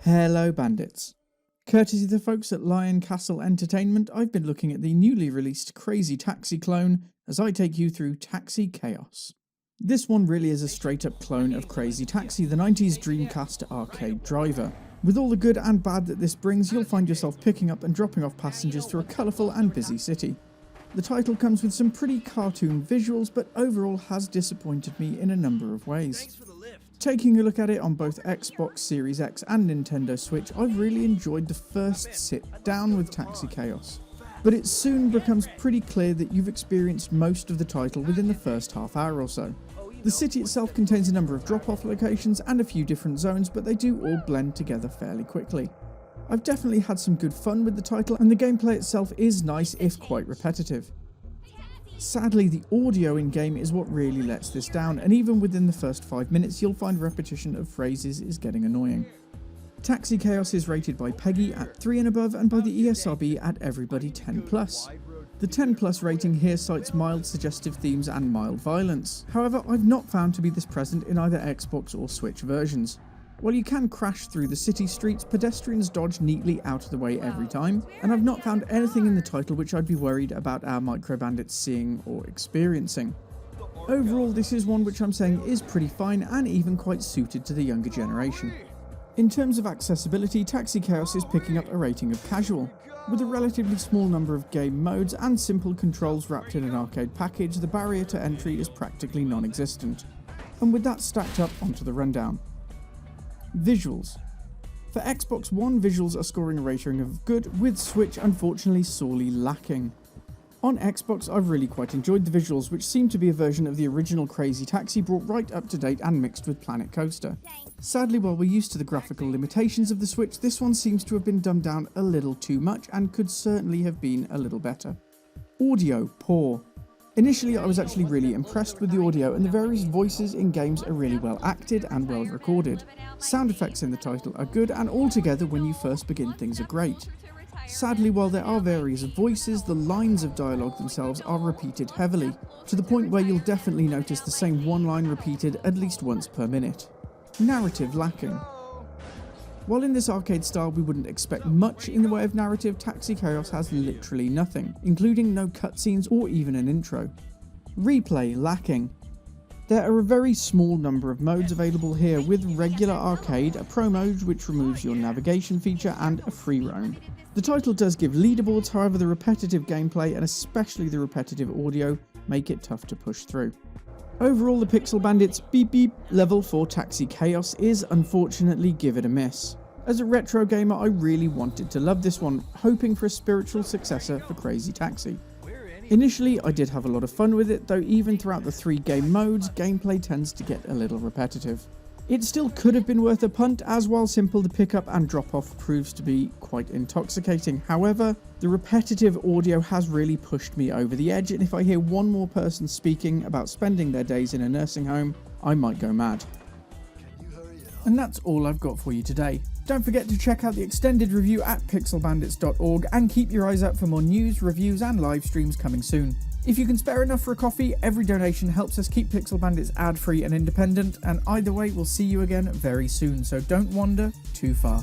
Hello Bandits. Courtesy of the folks at Lion Castle Entertainment, I've been looking at the newly released Crazy Taxi clone as I take you through Taxi Chaos. This one really is a straight up clone of Crazy Taxi, the 90s Dreamcast arcade driver. With all the good and bad that this brings, you'll find yourself picking up and dropping off passengers through a colourful and busy city. The title comes with some pretty cartoon visuals, but overall has disappointed me in a number of ways. Taking a look at it on both Xbox Series X and Nintendo Switch, I've really enjoyed the first sit down with Taxi Chaos. But it soon becomes pretty clear that you've experienced most of the title within the first half hour or so. The city itself contains a number of drop-off locations and a few different zones, but they do all blend together fairly quickly. I've definitely had some good fun with the title, and the gameplay itself is nice if quite repetitive. Sadly, the audio in-game is what really lets this down, and even within the first 5 minutes you'll find repetition of phrases is getting annoying. Taxi Chaos is rated by Peggy at 3 and above and by the ESRB at Everybody 10+. The 10+ rating here cites mild suggestive themes and mild violence. However, I've not found to be this present in either Xbox or Switch versions. While you can crash through the city streets, pedestrians dodge neatly out of the way every time, and I've not found anything in the title which I'd be worried about our micro bandits seeing or experiencing. Overall, this is one which I'm saying is pretty fine and even quite suited to the younger generation. In terms of accessibility, Taxi Chaos is picking up a rating of casual. With a relatively small number of game modes and simple controls wrapped in an arcade package, the barrier to entry is practically non-existent. And with that stacked up, onto the rundown. Visuals. For Xbox One, visuals are scoring a rating of good, with Switch unfortunately sorely lacking. On Xbox, I've really quite enjoyed the visuals, which seem to be a version of the original Crazy Taxi brought right up to date and mixed with Planet Coaster. Sadly, while we're used to the graphical limitations of the Switch, this one seems to have been dumbed down a little too much and could certainly have been a little better. Audio, poor. Initially, I was actually really impressed with the audio, and the various voices in games are really well acted and well recorded. Sound effects in the title are good, and altogether when you first begin things are great. Sadly, while there are various voices, the lines of dialogue themselves are repeated heavily, to the point where you'll definitely notice the same one line repeated at least once per minute. Narrative lacking. While in this arcade style we wouldn't expect much in the way of narrative, Taxi Chaos has literally nothing, including no cutscenes or even an intro. Replay lacking. There are a very small number of modes available here, with regular arcade, a pro mode which removes your navigation feature, and a free roam. The title does give leaderboards, however the repetitive gameplay and especially the repetitive audio make it tough to push through. Overall, the Pixel Bandits beep beep level for Taxi Chaos is unfortunately give it a miss. As a retro gamer, I really wanted to love this one, hoping for a spiritual successor for Crazy Taxi. Initially, I did have a lot of fun with it, though even throughout the 3 game modes, gameplay tends to get a little repetitive. It still could have been worth a punt, as while simple the pickup and drop off proves to be quite intoxicating. However, the repetitive audio has really pushed me over the edge, and if I hear one more person speaking about spending their days in a nursing home, I might go mad. And that's all I've got for you today. Don't forget to check out the extended review at pixelbandits.org and keep your eyes out for more news, reviews and live streams coming soon. If you can spare enough for a coffee, every donation helps us keep Pixel Bandits ad-free and independent, and either way we'll see you again very soon, so don't wander too far.